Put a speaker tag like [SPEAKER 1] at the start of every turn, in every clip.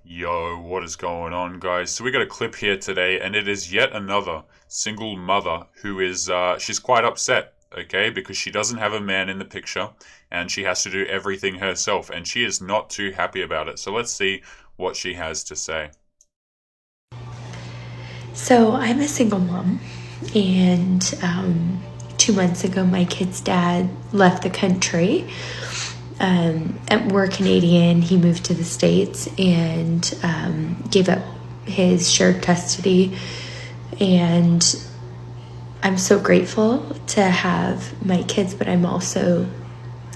[SPEAKER 1] Yo, what is going on, guys? So we got a clip here today, and it is yet another single mother who is, she's quite upset, okay, because she doesn't have a man in the picture, and she has to do everything herself, and she is not too happy about it. So let's see what she has to say.
[SPEAKER 2] So I'm a single mom, and 2 months ago, my kid's dad left the country. We're Canadian. He moved to the States and gave up his shared custody. And I'm so grateful to have my kids, but I'm also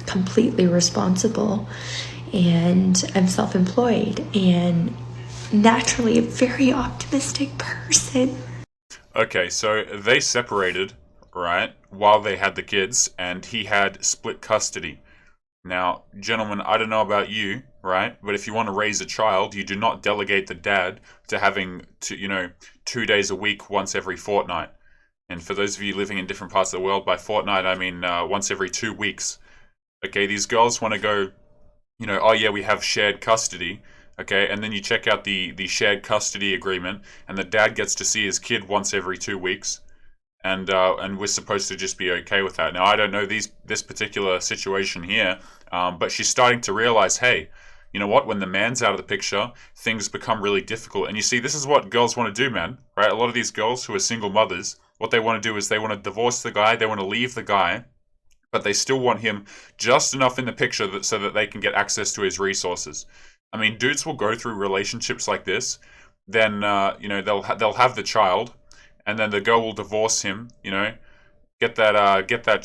[SPEAKER 2] completely responsible, and I'm self-employed and naturally a very optimistic person.
[SPEAKER 1] Okay, so they separated, right, while they had the kids, and he had split custody. Now, gentlemen, I don't know about you, right? But if you want to raise a child, you do not delegate the dad to having 2 days a week, once every fortnight. And for those of you living in different parts of the world, by fortnight, I mean once every 2 weeks. Okay, these girls want to go, oh yeah, we have shared custody. Okay, and then you check out the shared custody agreement, and the dad gets to see his kid once every 2 weeks, and we're supposed to just be okay with that. Now, I don't know this particular situation here, but she's starting to realize, hey, you know what? When the man's out of the picture, things become really difficult. And you see, this is what girls want to do, man. Right? A lot of these girls who are single mothers, what they want to do is they want to divorce the guy, they want to leave the guy, but they still want him just enough in the picture so that they can get access to his resources. I mean, dudes will go through relationships like this. Then they'll have the child, and then the girl will divorce him. Get that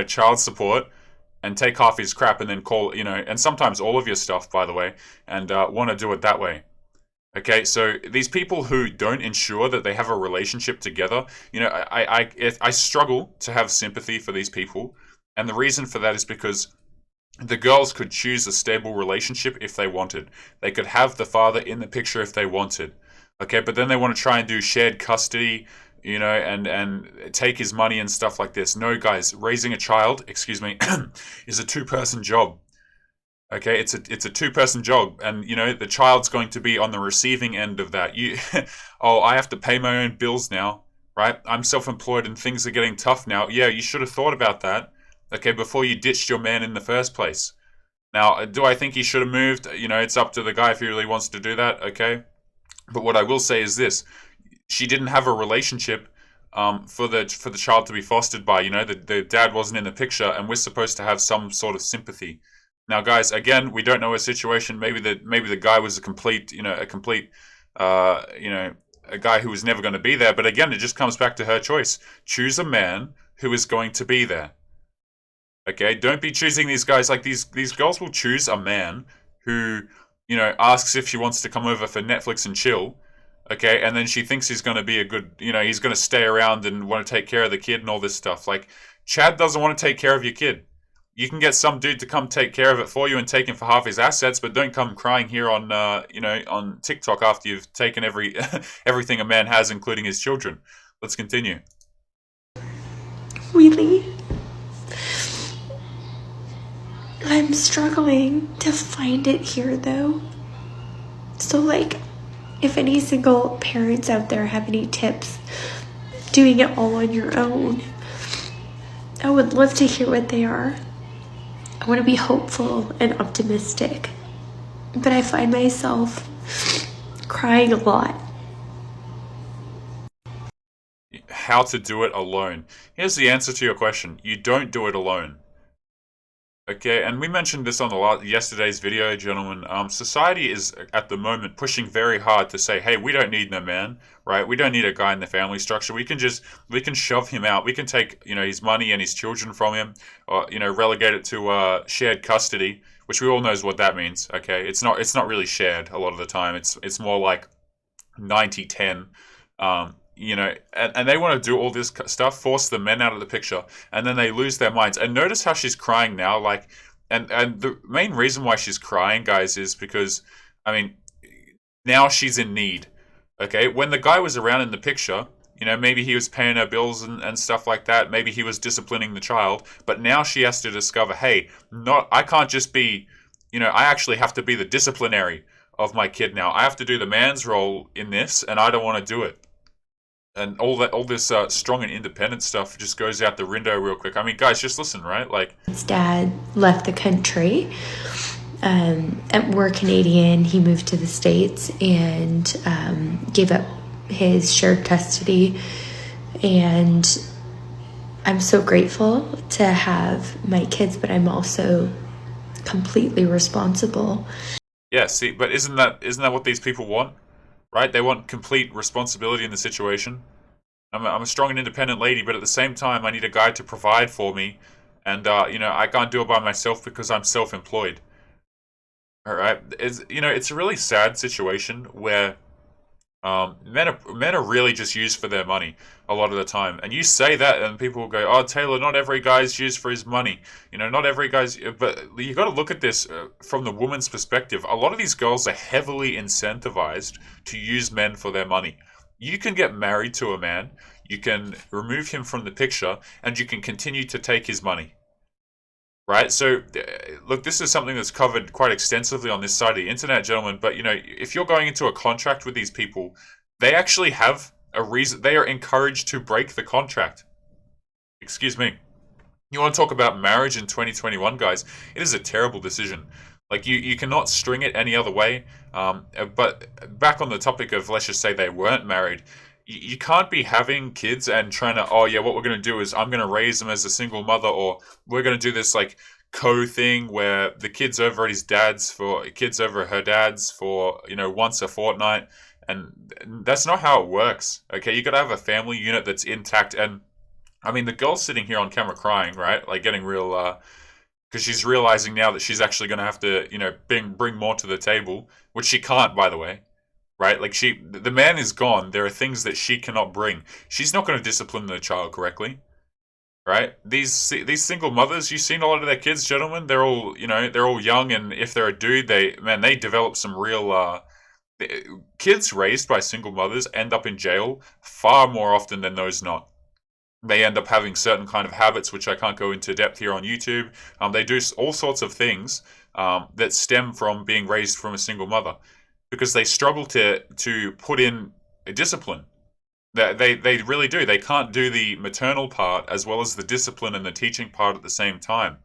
[SPEAKER 1] child support, and take half his crap, and then call and sometimes all of your stuff, by the way, and want to do it that way. Okay, so these people who don't ensure that they have a relationship together, I struggle to have sympathy for these people, and the reason for that is because the girls could choose a stable relationship if they wanted. They could have the father in the picture if they wanted. Okay, but then they want to try and do shared custody, and take his money and stuff like this. No, guys, raising a child, excuse me, is a two-person job. Okay, it's a two-person job, and the child's going to be on the receiving end of that. Oh, I have to pay my own bills now, right? I'm self-employed and things are getting tough now. Yeah, you should have thought about that, okay, before you ditched your man in the first place. Now, do I think he should have moved? It's up to the guy if he really wants to do that, okay? But what I will say is this: she didn't have a relationship for the child to be fostered by. The dad wasn't in the picture, and we're supposed to have some sort of sympathy. Now, guys, again, we don't know her situation. Maybe the guy was uh, you know, a guy who was never going to be there. But again, it just comes back to her choice. Choose a man who is going to be there. Okay, don't be choosing these guys. Like these girls will choose a man who asks if she wants to come over for Netflix and chill. Okay, and then she thinks he's going to be a good, he's going to stay around and want to take care of the kid and all this stuff. Like, Chad doesn't want to take care of your kid. You can get some dude to come take care of it for you and take him for half his assets, but don't come crying here on TikTok after you've taken everything a man has, including his children. Let's continue.
[SPEAKER 2] Really, I'm struggling to find it here though. So, like, if any single parents out there have any tips doing it all on your own, I would love to hear what they are. I want to be hopeful and optimistic, but I find myself crying a lot.
[SPEAKER 1] How to do it alone. Here's the answer to your question. You don't do it alone. Okay, and we mentioned this on yesterday's video, gentlemen. Society is at the moment pushing very hard to say, hey, we don't need no man, right? We don't need a guy in the family structure. We can shove him out. We can take his money and his children from him, or relegate it to shared custody, which we all knows what that means. Okay, it's not really shared a lot of the time. It's more like 90-10. And they want to do all this stuff, force the men out of the picture, and then they lose their minds. And notice how she's crying now, like, and the main reason why she's crying, guys, is because, I mean, now she's in need. Okay, when the guy was around in the picture, maybe he was paying her bills and stuff like that. Maybe he was disciplining the child, but now she has to discover, hey, not I can't just be I actually have to be the disciplinary of my kid now. I have to do the man's role in this, and I don't want to do it. And all this strong and independent stuff just goes out the window real quick. I mean, guys, just listen, right? Like,
[SPEAKER 2] his dad left the country. And we're Canadian. He moved to the States and gave up his shared custody. And I'm so grateful to have my kids, but I'm also completely responsible.
[SPEAKER 1] yeah, see, but isn't that what these people want, right? They want complete responsibility in the situation. I'm a strong and independent lady, but at the same time, I need a guy to provide for me, and I can't do it by myself because I'm self-employed. All right, it's a really sad situation where men are really just used for their money a lot of the time. And you say that, and people will go, "Oh, Taylor, not every guy's used for his money. Not every guy's." But you got to look at this from the woman's perspective. A lot of these girls are heavily incentivized to use men for their money. You can get married to a man, you can remove him from the picture, and you can continue to take his money. Right, so look, this is something that's covered quite extensively on this side of the internet, gentlemen. But if you're going into a contract with these people, they actually have a reason. They are encouraged to break the contract. Excuse me. You want to talk about marriage in 2021, guys? It is a terrible decision. Like you cannot string it any other way. But back on the topic of, let's just say they weren't married. You can't be having kids and trying to, oh yeah, what we're going to do is I'm going to raise them as a single mother, or we're going to do this like thing where the kid's over at his dad's for kids over at her dad's for once a fortnight, and that's not how it works. Okay, you got to have a family unit that's intact. And I mean, the girl's sitting here on camera crying, right? Like getting real, because she's realizing now that she's actually going to have to bring more to the table, which she can't, by the way. Right, like the man is gone. There are things that she cannot bring. She's not going to discipline the child correctly, right? These single mothers, you've seen a lot of their kids, gentlemen. They're all they're all young, and if they're a dude, they develop some real. Kids raised by single mothers end up in jail far more often than those not. They end up having certain kind of habits, which I can't go into depth here on YouTube. They do all sorts of things that stem from being raised from a single mother, because they struggle to put in a discipline. They really do. They can't do the maternal part as well as the discipline and the teaching part at the same time.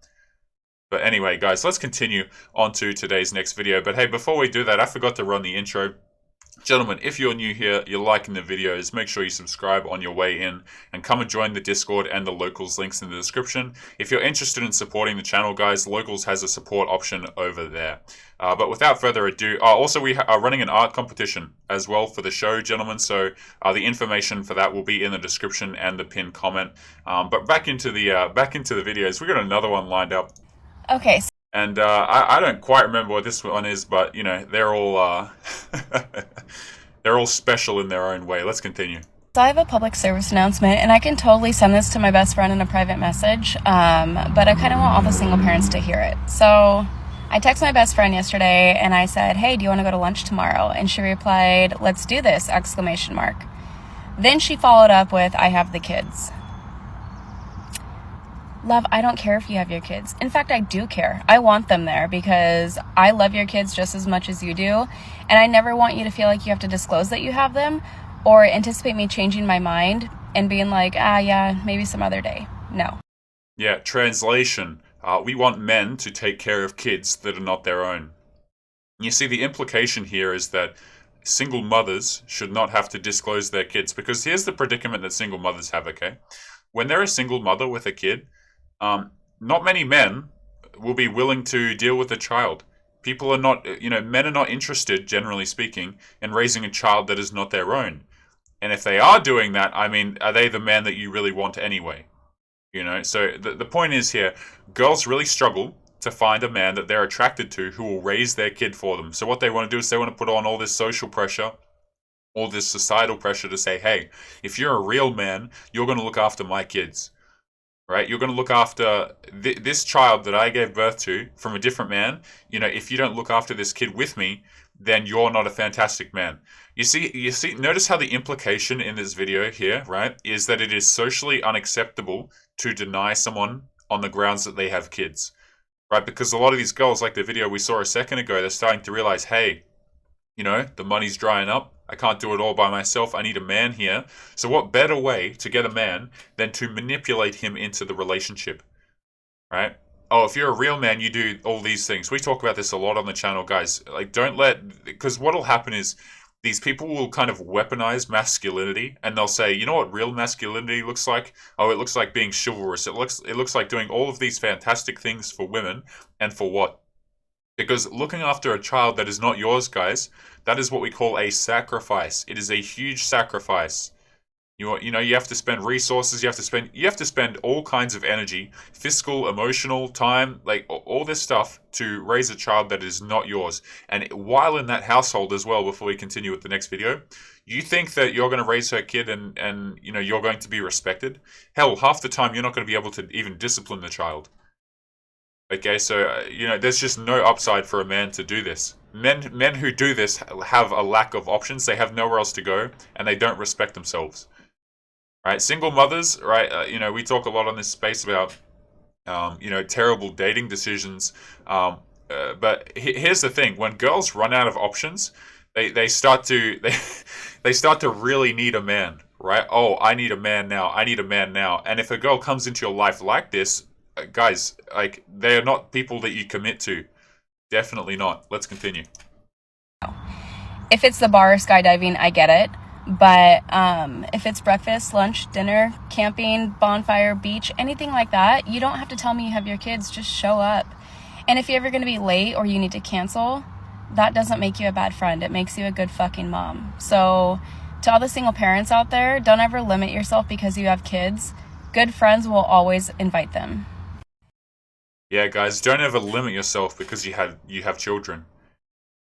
[SPEAKER 1] But anyway, guys, let's continue on to today's next video. But hey, before we do that, I forgot to run the intro. Gentlemen, if you're new here, you're liking the videos, make sure you subscribe on your way in and come and join the Discord and the Locals links in the description. If you're interested in supporting the channel, guys, Locals has a support option over there. But without further ado, also we are running an art competition as well for the show, gentlemen, so the information for that will be in the description and the pinned comment. But back into the videos, we got another one lined up.
[SPEAKER 3] Okay.
[SPEAKER 1] And I don't quite remember what this one is, but they're all they're all special in their own way. Let's continue.
[SPEAKER 3] So I have a public service announcement, and I can totally send this to my best friend in a private message, but I kind of want all the single parents to hear it. So I texted my best friend yesterday, and I said, "Hey, do you want to go to lunch tomorrow?" And she replied, "Let's do this!" ! Then she followed up with, "I have the kids." Love, I don't care if you have your kids. In fact, I do care. I want them there because I love your kids just as much as you do. And I never want you to feel like you have to disclose that you have them or anticipate me changing my mind and being like, yeah, maybe some other day. No.
[SPEAKER 1] Yeah, translation. We want men to take care of kids that are not their own. You see, the implication here is that single mothers should not have to disclose their kids, because here's the predicament that single mothers have, okay? When they're a single mother with a kid, not many men will be willing to deal with a child. People are not, men are not interested, generally speaking, in raising a child that is not their own. And if they are doing that, I mean, are they the man that you really want anyway? So the point is here, girls really struggle to find a man that they're attracted to who will raise their kid for them. So what they want to do is they want to put on all this social pressure, all this societal pressure to say, hey, if you're a real man, you're going to look after my kids. Right, you're going to look after this child that I gave birth to from a different man. If you don't look after this kid with me, then you're not a fantastic man. You see. Notice how the implication in this video here, right, is that it is socially unacceptable to deny someone on the grounds that they have kids. right? Because a lot of these girls, like the video we saw a second ago, they're starting to realize, hey, you know, the money's drying up. I can't do it all by myself. I need a man here. So what better way to get a man than to manipulate him into the relationship, right? Oh, if you're a real man, you do all these things. We talk about this a lot on the channel, guys. Like, don't let, because what'll happen is these people will kind of weaponize masculinity, and they'll say, you know what real masculinity looks like? Oh, it looks like being chivalrous. It looks like doing all of these fantastic things for women, and for what? Because looking after a child that is not yours, guys, that is what we call a sacrifice. It is a huge sacrifice. You know, you have to spend resources, you have to spend all kinds of energy, fiscal, emotional, time, like all this stuff to raise a child that is not yours. And while in that household as well, before we continue with the next video, you think that you're going to raise her kid and you know, you're going to be respected? Hell, half the time you're not going to be able to even discipline the child. Okay, so, you know, there's just no upside for a man to do this. Men who do this have a lack of options, they have nowhere else to go, and they don't respect themselves. Right, single mothers, right? You know, we talk a lot on this space about, you know, terrible dating decisions. But here's the thing: when girls run out of options, they start to they start to really need a man, right? Oh, I need a man now. I need a man now. And if a girl comes into your life like this, guys, like they are not people that you commit to. Definitely not. Let's continue.
[SPEAKER 3] If it's the bar or skydiving, I get it. But if it's breakfast, lunch, dinner, camping, bonfire, beach, anything like that, you don't have to tell me you have your kids. Just show up. And if you're ever going to be late or you need to cancel, that doesn't make you a bad friend. It makes you a good fucking mom. So to all the single parents out there, don't ever limit yourself because you have kids. Good friends will always invite them.
[SPEAKER 1] Yeah, guys, don't ever limit yourself because you have children.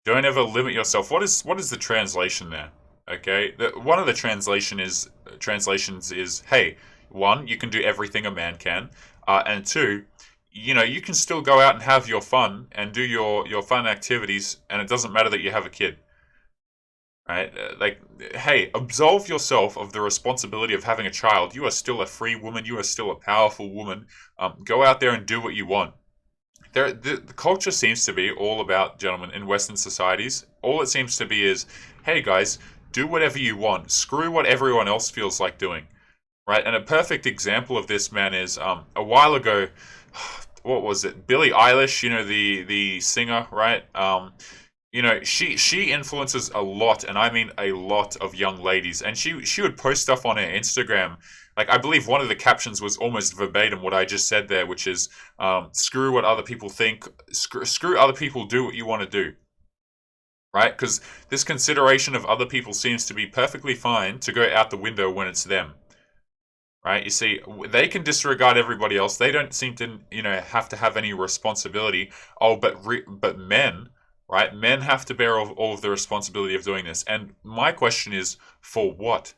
[SPEAKER 1] Don't ever limit yourself. What is the translation there? Okay, one of the translations is, hey, one, you can do everything a man can, and two, you know, you can still go out and have your fun and do your fun activities, and it doesn't matter that you have a kid, right? Like, hey, absolve yourself of the responsibility of having a child. You are still a free woman. You are still a powerful woman. Go out there and do what you want. The culture seems to be all about, gentlemen, in Western societies, all it seems to be is, hey, guys, do whatever you want. Screw what everyone else feels like doing, right? And a perfect example of this, man, is a while ago, what was it? Billie Eilish, you know, the singer, right? You know, she influences a lot, and I mean a lot of young ladies. And she would post stuff on her Instagram. Like, I believe one of the captions was almost verbatim what I just said there, which is, screw what other people think. Screw other people, do what you want to do. Right? Because this consideration of other people seems to be perfectly fine to go out the window when it's them. Right? You see, they can disregard everybody else. They don't seem to, you know, have to have any responsibility. Oh, but men, right? Men have to bear all of the responsibility of doing this. And my question is, for what?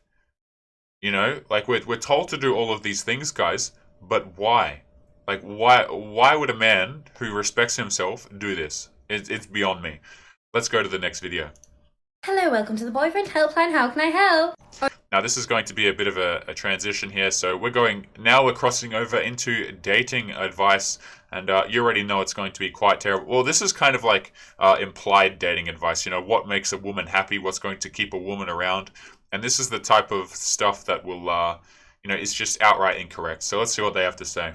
[SPEAKER 1] You know, like we're told to do all of these things, guys, but why? Like, why would a man who respects himself do this? It's beyond me. Let's go to the next video.
[SPEAKER 4] Hello, welcome to the Boyfriend Helpline. How can I help?
[SPEAKER 1] Now, this is going to be a bit of a transition here. So we're crossing over into dating advice. And you already know it's going to be quite terrible. Well, this is kind of like implied dating advice. You know, what makes a woman happy? What's going to keep a woman around? And this is the type of stuff that will, you know, is just outright incorrect. So let's see what they have to say.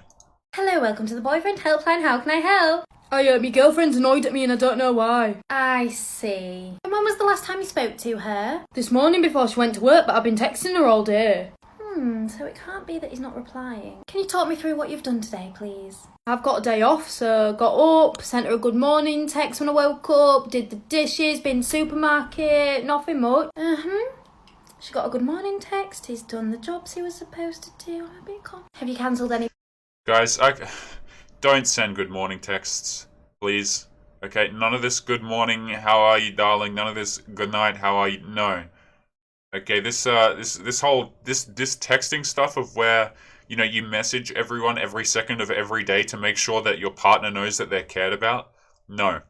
[SPEAKER 4] Hello, welcome to the Boyfriend Helpline. How can I help?
[SPEAKER 5] My girlfriend's annoyed at me and I don't know why.
[SPEAKER 4] I see. And when was the last time you spoke to her?
[SPEAKER 5] This morning before she went to work, but I've been texting her all day.
[SPEAKER 4] So it can't be that he's not replying. Can you talk me through what you've done today, please?
[SPEAKER 5] I've got a day off, so got up, sent her a good morning text when I woke up, did the dishes, been supermarket, nothing much.
[SPEAKER 4] She got a good morning text, he's done the jobs he was supposed to do. I'm a bit Have you cancelled any?
[SPEAKER 1] Guys, don't send good morning texts, please. Okay, none of this good morning, how are you, darling? None of this good night, how are you? No. Okay, this texting stuff of where, you know, you message everyone every second of every day to make sure that your partner knows that they're cared about. No.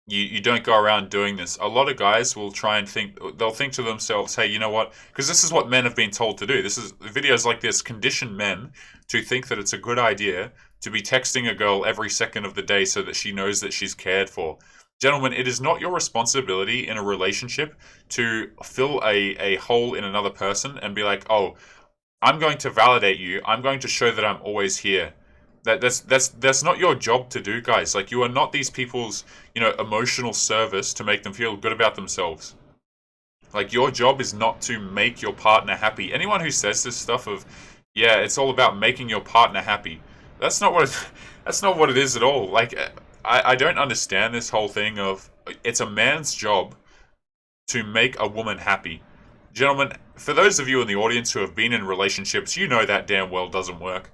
[SPEAKER 1] You don't go around doing this. A lot of guys will try and they'll think to themselves, hey, you know what? Because this is what men have been told to do. Videos like this condition men to think that it's a good idea to be texting a girl every second of the day so that she knows that she's cared for. Gentlemen, it is not your responsibility in a relationship to fill a hole in another person and be like, oh, I'm going to validate you. I'm going to show that I'm always here. That's not your job to do, guys. Like, you are not these people's, emotional service to make them feel good about themselves. Like, your job is not to make your partner happy. Anyone who says this stuff of, yeah, it's all about making your partner happy. That's not what it is at all. Like, I don't understand this whole thing of it's a man's job to make a woman happy. Gentlemen, for those of you in the audience who have been in relationships, you know that damn well doesn't work.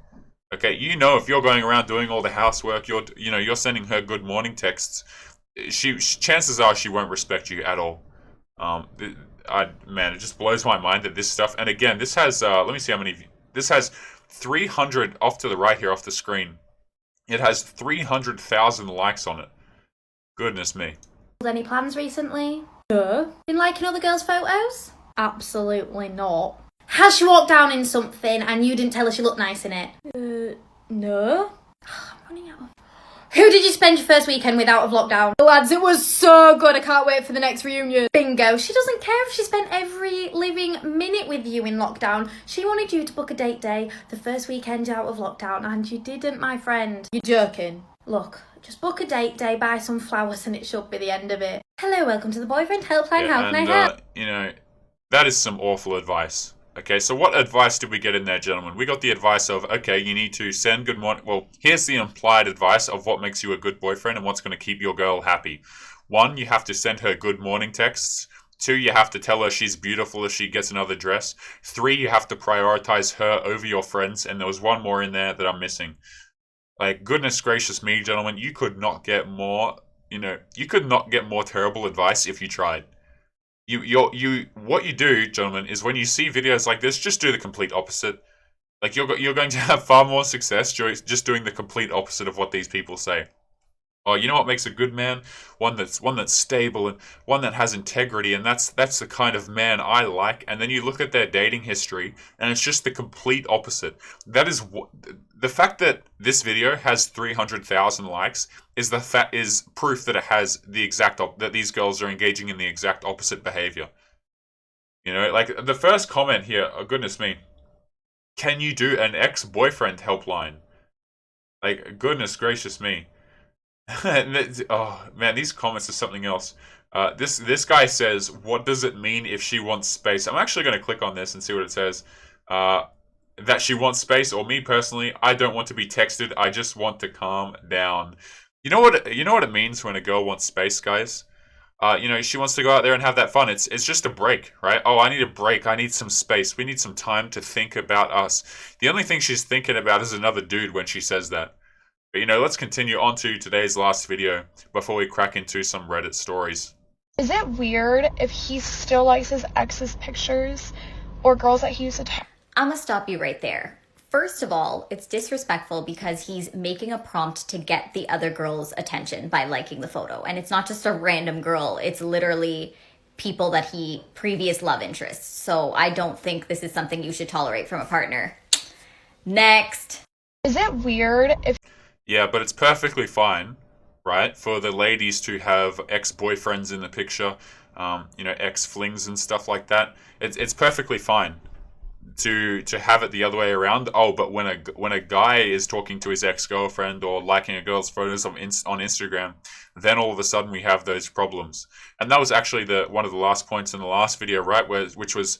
[SPEAKER 1] Okay, if you're going around doing all the housework, you're sending her good morning texts, chances are she won't respect you at all. Man, it just blows my mind that this stuff. And again, this has let me see how many. This has 300 off to the right here off the screen. It has 300,000 likes on it. Goodness me.
[SPEAKER 5] Any plans recently? No. Been liking other girls' photos? Absolutely not. Has she walked down in something and you didn't tell her she looked nice in it? No. I'm running out of... Who did you spend your first weekend with out of lockdown? Lads, it was so good. I can't wait for the next reunion. Bingo. She doesn't care if she spent every living minute with you in lockdown. She wanted you to book a date day the first weekend out of lockdown, and you didn't, my friend. You're joking. Look, just book a date day, buy some flowers, and it should be the end of it. Hello, welcome to the boyfriend helpline. How can I help?
[SPEAKER 1] That is some awful advice. Okay, so what advice did we get in there, gentlemen? We got the advice of, okay, you need to send good morning. Well, here's the implied advice of what makes you a good boyfriend and what's going to keep your girl happy. 1, you have to send her good morning texts. 2, you have to tell her she's beautiful if she gets another dress. 3, you have to prioritize her over your friends. And there was one more in there that I'm missing. Like, goodness gracious me, gentlemen, you could not get more, terrible advice if you tried. What you do, gentlemen, is when you see videos like this, just do the complete opposite. Like, you're going to have far more success just doing the complete opposite of what these people say. Oh, you know what makes a good man? One that's stable and one that has integrity, and that's the kind of man I like. And then you look at their dating history, and it's just the complete opposite. That is the fact that this video has 300,000 likes is proof that it has the exact that these girls are engaging in the exact opposite behavior. Like the first comment here. Oh, goodness me, can you do an ex-boyfriend helpline? Like, goodness gracious me. Oh man, these comments are something else. This guy says, what does it mean if she wants space? I'm actually going to click on this and see what it says. That she wants space, or me personally, I don't want to be texted. I just want to calm down. You know what it means when a girl wants space, guys? She wants to go out there and have that fun. It's just a break, right? Oh, I need a break. I need some space. We need some time to think about us. The only thing she's thinking about is another dude when she says that. But let's continue on to today's last video before we crack into some Reddit stories.
[SPEAKER 6] Is it weird if he still likes his ex's pictures or girls that he used to talk?
[SPEAKER 7] I'm gonna stop you right there. First of all, it's disrespectful because he's making a prompt to get the other girl's attention by liking the photo. And it's not just a random girl, it's literally people that he previous love interests. So I don't think this is something you should tolerate from a partner. Next.
[SPEAKER 6] Is it weird if...
[SPEAKER 1] Yeah, but it's perfectly fine, right, for the ladies to have ex-boyfriends in the picture, ex-flings and stuff like that. It's perfectly fine to have it the other way around. Oh, but when a guy is talking to his ex-girlfriend or liking a girl's photos on Instagram, then all of a sudden we have those problems. And that was actually one of the last points in the last video, right, which was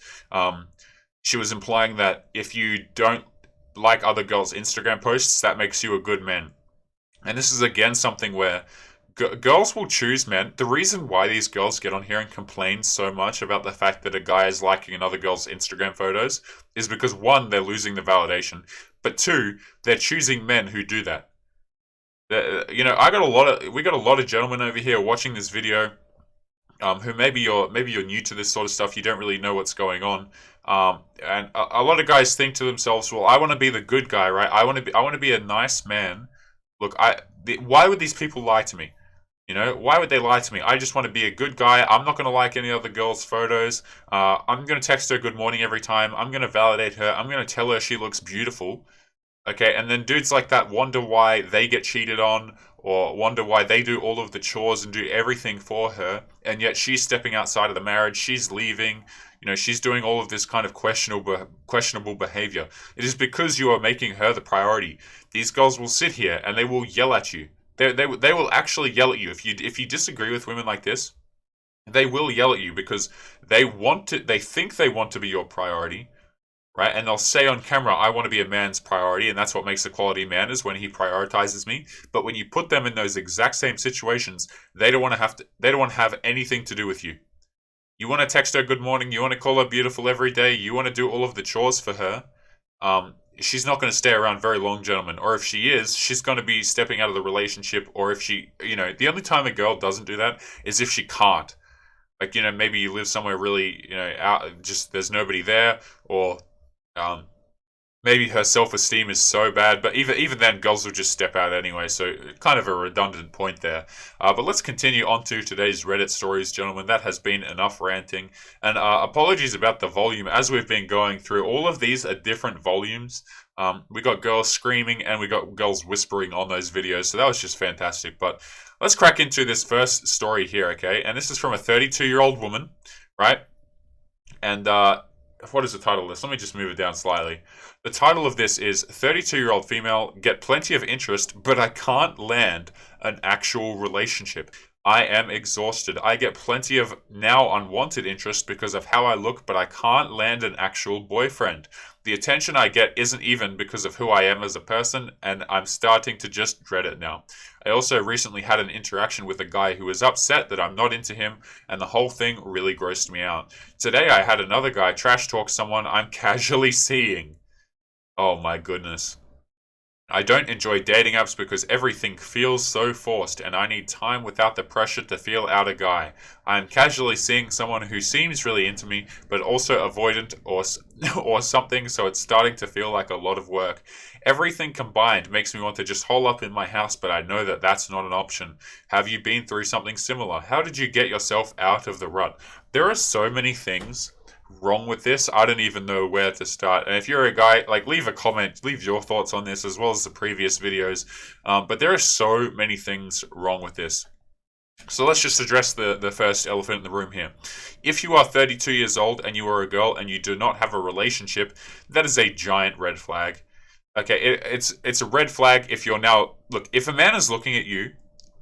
[SPEAKER 1] she was implying that if you don't like other girls' Instagram posts, that makes you a good man. And this is again something where girls will choose men. The reason why these girls get on here and complain so much about the fact that a guy is liking another girl's Instagram photos is because 1, they're losing the validation, but 2, they're choosing men who do that. We got a lot of gentlemen over here watching this video, who maybe you're new to this sort of stuff. You don't really know what's going on. And a lot of guys think to themselves, well, I want to be the good guy, right? I want to be a nice man. Look, why would these people lie to me? Why would they lie to me? I just want to be a good guy. I'm not going to like any other girl's photos. I'm going to text her good morning every time. I'm going to validate her. I'm going to tell her she looks beautiful. Okay, and then dudes like that wonder why they get cheated on, or wonder why they do all of the chores and do everything for her, and yet she's stepping outside of the marriage, she's leaving, she's doing all of this kind of questionable behavior. It is because you are making her the priority. These girls will sit here and they will yell at you. They will actually yell at you if you disagree with women like this. They will yell at you because they think they want to be your priority, right? And they'll say on camera, I want to be a man's priority, and that's what makes a quality man, is when he prioritizes me. But when you put them in those exact same situations, they don't want to have anything to do with you. You want to text her good morning, you want to call her beautiful every day, you want to do all of the chores for her. She's not going to stay around very long, gentlemen. Or if she is, she's going to be stepping out of the relationship. Or if she, the only time a girl doesn't do that is if she can't. Like, maybe you live somewhere really, out, just there's nobody there, or maybe her self-esteem is so bad, but even then, girls will just step out anyway, so kind of a redundant point there. But let's continue on to today's Reddit stories, gentlemen. That has been enough ranting, and apologies about the volume. As we've been going through, all of these are different volumes. We got girls screaming, and we got girls whispering on those videos, so that was just fantastic. But let's crack into this first story here, okay? And this is from a 32-year-old woman, right? And what is the title of this? Let me just move it down slightly. The title of this is 32-year-old female, get plenty of interest, but I can't land an actual relationship. I am exhausted. I get plenty of now unwanted interest because of how I look, but I can't land an actual boyfriend. The attention I get isn't even because of who I am as a person, and I'm starting to just dread it now. I also recently had an interaction with a guy who was upset that I'm not into him, and the whole thing really grossed me out. Today I had another guy trash talk someone I'm casually seeing. Oh my goodness. I don't enjoy dating apps because everything feels so forced and I need time without the pressure to feel out a guy. I am casually seeing someone who seems really into me but also avoidant or something, so it's starting to feel like a lot of work. Everything combined makes me want to just hole up in my house, but I know that that's not an option. Have you been through something similar? How did you get yourself out of the rut? There are so many things wrong with this. I don't even know where to start. And if you're a guy, like, leave a comment, leave your thoughts on this as well as the previous videos. But there are so many things wrong with this. So let's just address the first elephant in the room here. If you are 32 years old and you are a girl and you do not have a relationship, that is a giant red flag. Okay, it's a red flag if you're now, look, if a man is looking at you,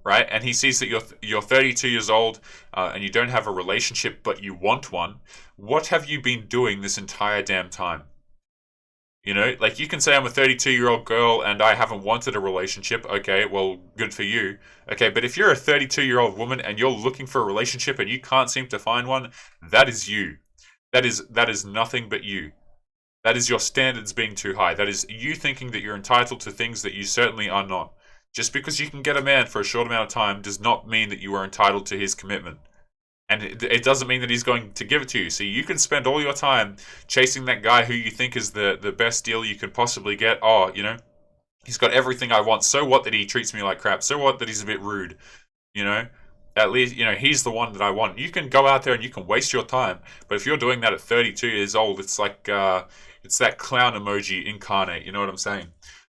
[SPEAKER 1] right, and he sees that you're 32 years old and you don't have a relationship but you want one, what have you been doing this entire damn time? Like, you can say I'm a 32-year-old girl and I haven't wanted a relationship. Okay, well, good for you. Okay, but if you're a 32-year-old woman and you're looking for a relationship and you can't seem to find one, that is you. That is nothing but you. That is your standards being too high. That is you thinking that you're entitled to things that you certainly are not. Just because you can get a man for a short amount of time does not mean that you are entitled to his commitment. And it doesn't mean that he's going to give it to you. So you can spend all your time chasing that guy who you think is the best deal you could possibly get. Oh, he's got everything I want. So what that he treats me like crap? So what that he's a bit rude? At least, he's the one that I want. You can go out there and you can waste your time. But if you're doing that at 32 years old, it's like, it's that clown emoji incarnate. You know what I'm saying?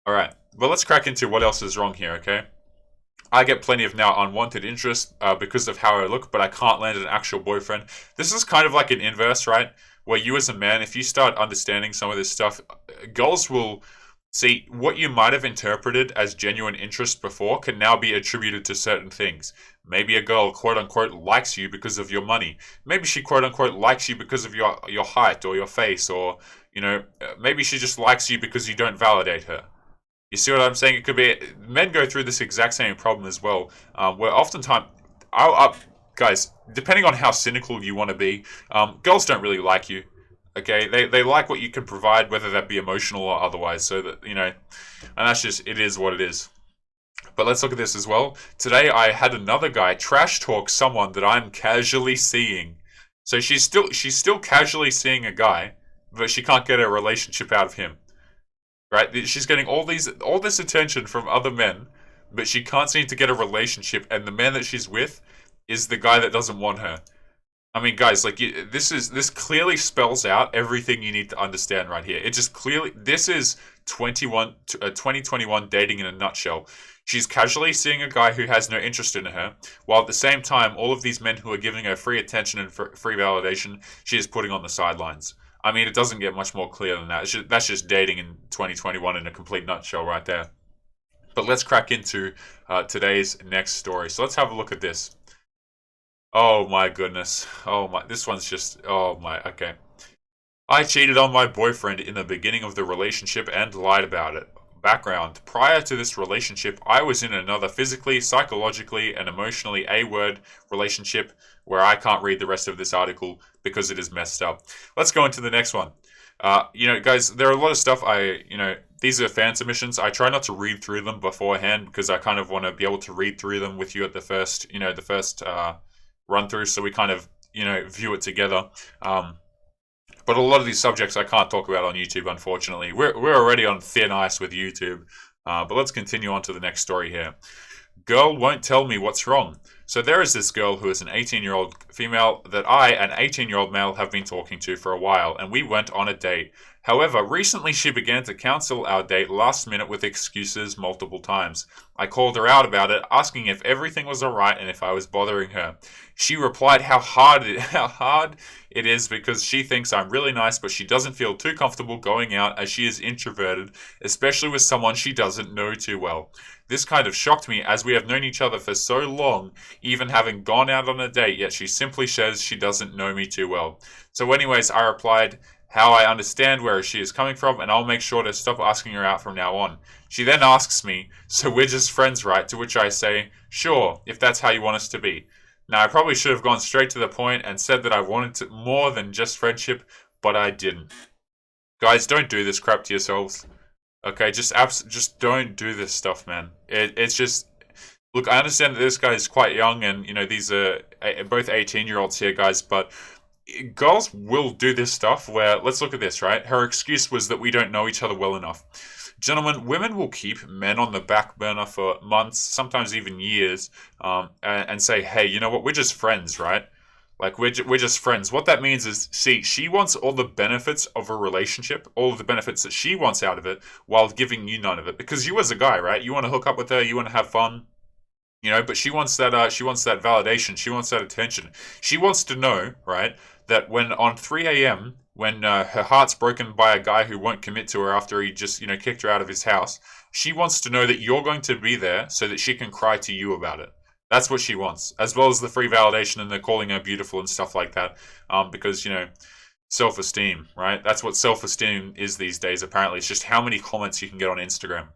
[SPEAKER 1] All right. Well, let's crack into what else is wrong here, okay? I get plenty of now unwanted interest because of how I look, but I can't land an actual boyfriend. This is kind of like an inverse, right? Where you as a man, if you start understanding some of this stuff, girls will see what you might have interpreted as genuine interest before can now be attributed to certain things. Maybe a girl, quote unquote, likes you because of your money. Maybe she, quote unquote, likes you because of your height or your face, or, maybe she just likes you because you don't validate her. You see what I'm saying? It could be, men go through this exact same problem as well, where oftentimes, guys, depending on how cynical you want to be, girls don't really like you. Okay, they like what you can provide, whether that be emotional or otherwise. So that, and that's just, it is what it is. But let's look at this as well. Today I had another guy trash talk someone that I'm casually seeing. So she's still casually seeing a guy, but she can't get a relationship out of him. Right? She's getting all this attention from other men, but she can't seem to get a relationship, and the man that she's with is the guy that doesn't want her. I mean, guys, like this clearly spells out everything you need to understand right here. It just clearly this is 2021 dating in a nutshell. She's casually seeing a guy who has no interest in her, while at the same time, all of these men who are giving her free attention and free validation, she is putting on the sidelines. I mean, it doesn't get much more clear than that. That's just dating in 2021 in a complete nutshell right there. But let's crack into today's next story. So let's have a look at this. Oh my goodness. Oh my. This one's just. Oh my. Okay. I cheated on my boyfriend in the beginning of the relationship and lied about it. Background. Prior to this relationship, I was in another physically, psychologically, and emotionally A-word relationship where I can't read the rest of this article because it is messed up. Let's go into the next one. Guys, there are a lot of stuff these are fan submissions. I try not to read through them beforehand because I kind of want to be able to read through them with you at the first run through, so we kind of, view it together. But a lot of these subjects I can't talk about on YouTube, unfortunately. We're already on thin ice with YouTube. But let's continue on to the next story here. Girl won't tell me what's wrong. So there is this girl who is an 18-year-old female that I, an 18-year-old male, have been talking to for a while, and we went on a date. However, recently she began to cancel our date last minute with excuses multiple times. I called her out about it, asking if everything was alright and if I was bothering her. She replied how hard it is because she thinks I'm really nice, but she doesn't feel too comfortable going out as she is introverted, especially with someone she doesn't know too well. This kind of shocked me as we have known each other for so long, even having gone out on a date, yet she simply says she doesn't know me too well. So anyways, I replied how I understand where she is coming from and I'll make sure to stop asking her out from now on. She then asks me, so we're just friends, right? To which I say, sure, if that's how you want us to be. Now, I probably should have gone straight to the point and said that I wanted more than just friendship, but I didn't. Guys, don't do this crap to yourselves. Okay, just don't do this stuff, man. It's just, look, I understand that this guy is quite young, and these are both 18-year-olds here, guys. But girls will do this stuff. Where let's look at this, right? Her excuse was that we don't know each other well enough. Gentlemen, women will keep men on the back burner for months, sometimes even years, and say, hey, you know what? We're just friends, right? Like, we're just friends. What that means is, see, she wants all the benefits of a relationship, all of the benefits that she wants out of it, while giving you none of it. Because you as a guy, right? You want to hook up with her, you want to have fun, but she wants that validation. She wants that attention. She wants to know, right, that when on 3 a.m., when her heart's broken by a guy who won't commit to her after he just, kicked her out of his house, she wants to know that you're going to be there so that she can cry to you about it. That's what she wants, as well as the free validation and the calling her beautiful and stuff like that. Because, self-esteem, right? That's what self-esteem is these days, apparently. It's just how many comments you can get on Instagram.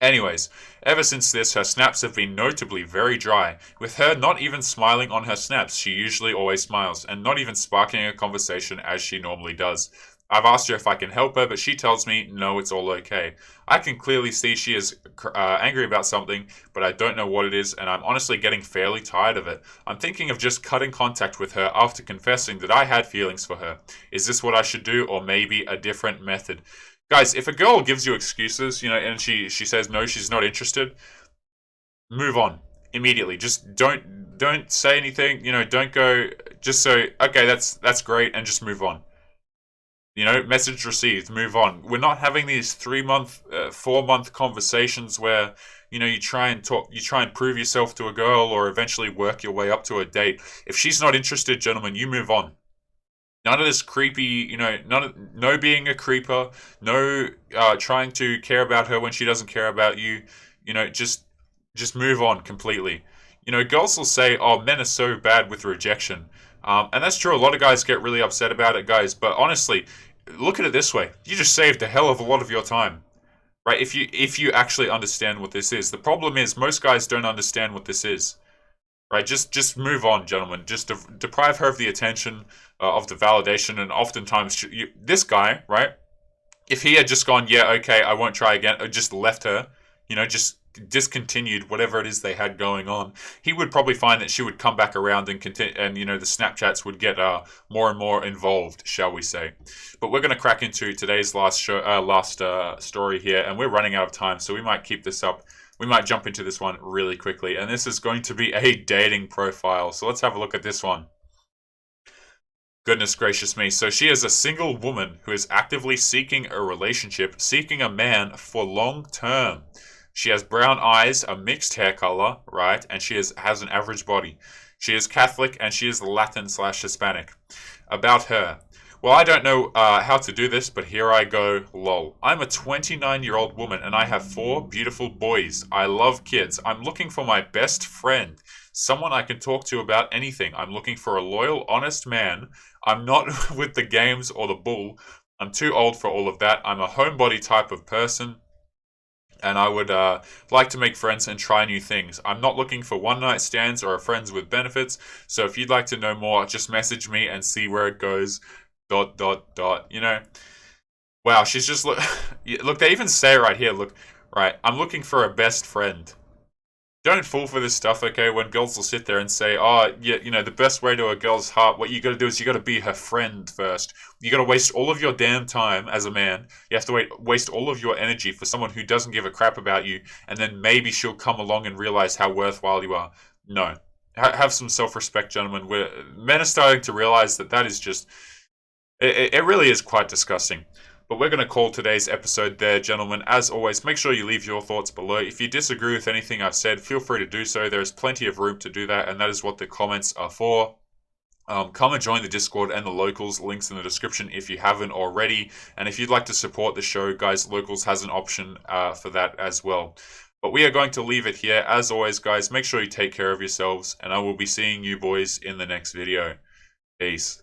[SPEAKER 1] Anyways, ever since this, her snaps have been notably very dry, with her not even smiling on her snaps. She usually always smiles, and not even sparking a conversation as she normally does. I've asked her if I can help her, but she tells me, no, it's all okay. I can clearly see she is angry about something, but I don't know what it is, and I'm honestly getting fairly tired of it. I'm thinking of just cutting contact with her after confessing that I had feelings for her. Is this what I should do, or maybe a different method? Guys, if a girl gives you excuses, and she says no, she's not interested, move on immediately. Just don't say anything, don't go, just say, okay, that's great, and just move on. Message received, move on. We're not having these 3-month, 4-month conversations where, you try and prove yourself to a girl or eventually work your way up to a date. If she's not interested, gentlemen, you move on. None of this creepy, no being a creeper, no trying to care about her when she doesn't care about you. Just move on completely. Girls will say, oh, men are so bad with rejection. And that's true. A lot of guys get really upset about it, guys. But honestly, look at it this way. You just saved a hell of a lot of your time, right? If you actually understand what this is. The problem is most guys don't understand what this is, right? Just move on, gentlemen. Just deprive her of the attention, of the validation. And oftentimes, this guy, right? If he had just gone, yeah, okay, I won't try again, or just left her, just discontinued whatever it is they had going on, he would probably find that she would come back around and continue, and the Snapchats would get more and more involved, shall we say. But we're going to crack into today's last story here, and we're running out of time, so we might keep this up. We might jump into this one really quickly, and this is going to be a dating profile. So let's have a look at this one. Goodness gracious me. So she is a single woman who is actively seeking a relationship, seeking a man for long term. She has brown eyes, a mixed hair color, right? And she has an average body. She is Catholic and she is Latin/Hispanic. About her. Well, I don't know how to do this, but here I go, lol. I'm a 29-year-old woman and I have 4 beautiful boys. I love kids. I'm looking for my best friend. Someone I can talk to about anything. I'm looking for a loyal, honest man. I'm not with the games or the bull. I'm too old for all of that. I'm a homebody type of person. And I would like to make friends and try new things. I'm not looking for one-night stands or friends with benefits. So if you'd like to know more, just message me and see where it goes. ... You know, wow, she's just look. They even say right here. Look, right. I'm looking for a best friend. Don't fall for this stuff, okay? When girls will sit there and say, "Oh, yeah, you know, the best way to a girl's heart, what you got to do is you got to be her friend first. You got to waste all of your damn time as a man. You have to waste all of your energy for someone who doesn't give a crap about you, and then maybe she'll come along and realize how worthwhile you are." No, have some self-respect, gentlemen. Men are starting to realize that is just. It really is quite disgusting. But we're going to call today's episode there, gentlemen. As always, make sure you leave your thoughts below. If you disagree with anything I've said, feel free to do so. There is plenty of room to do that, and that is what the comments are for. Come and join the Discord and the Locals. Links in the description if you haven't already. And if you'd like to support the show, guys, Locals has an option for that as well. But we are going to leave it here. As always, guys, make sure you take care of yourselves, and I will be seeing you boys in the next video. Peace.